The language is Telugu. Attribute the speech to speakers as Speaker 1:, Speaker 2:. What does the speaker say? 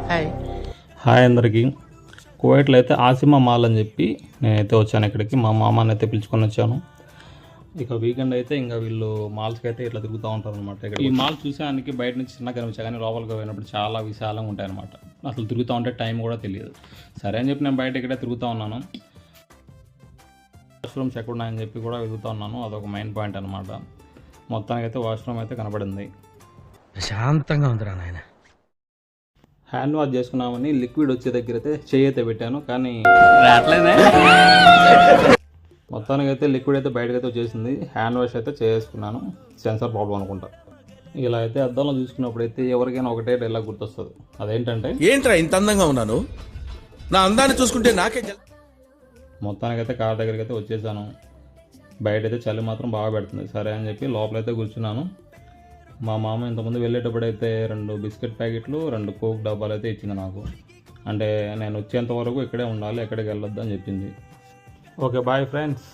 Speaker 1: హాయ్ అందరికీ. కువైట్లో అయితే ఆసిమా మాల్ అని చెప్పి నేనైతే వచ్చాను ఇక్కడికి. మా మామని అయితే పిలుచుకొని వచ్చాను. ఇక వీకెండ్ అయితే ఇంకా వీళ్ళు మాల్స్కి అయితే ఇట్లా తిరుగుతూ ఉంటారు అనమాట. ఇక్కడ ఈ మాల్ చూసానికి బయట నుంచి చిన్న కనిపించా, కానీ లోపలికి పోయినప్పుడు చాలా విశాలంగా ఉంటాయి అనమాట. అసలు తిరుగుతూ ఉంటే టైం కూడా తెలియదు. సరే అని చెప్పి నేను బయట ఇక్కడే తిరుగుతూ ఉన్నాను. వాష్రూమ్స్ ఎక్కడున్నాయని చెప్పి కూడా వెతుకుతూ ఉన్నాను. అదొక మెయిన్ పాయింట్ అనమాట. మొత్తానికి అయితే వాష్రూమ్ అయితే కనపడింది.
Speaker 2: ప్రశాంతంగా ఉందిరా నాయన.
Speaker 1: హ్యాండ్ వాష్ చేసుకున్నామని లిక్విడ్ వచ్చే దగ్గర అయితే చేయి అయితే పెట్టాను, కానీ మొత్తానికి అయితే లిక్విడ్ అయితే బయటకైతే వచ్చేసింది. హ్యాండ్ వాష్ అయితే చేసుకున్నాను. సెన్సార్ ప్రాబ్లం అనుకుంటా. ఇలా అయితే అద్దంలో చూసుకున్నప్పుడు అయితే ఎవరికైనా ఒకటే డైలాగ్ గుర్తొస్తుంది. అదేంటంటే,
Speaker 3: ఏంట్రా ఇంత అందంగా ఉన్నాను, నా అందాన్ని చూసుకుంటే నాకే.
Speaker 1: మొత్తానికి అయితే కార్ దగ్గరికి అయితే వచ్చేసాను. బయట అయితే చలి మాత్రం బాగా పెడుతుంది. సరే అని చెప్పి లోపలైతే కూర్చున్నాను. మా మామ ఇంతకుముందు వెళ్ళేటప్పుడు అయితే 2 బిస్కెట్ ప్యాకెట్లు 2 కోక్ డబ్బాలు అయితే ఇచ్చింది నాకు. అంటే నేను వచ్చేంత వరకు ఇక్కడే ఉండాలి, ఎక్కడికి వెళ్ళొద్దు అని చెప్పింది. Okay bye friends.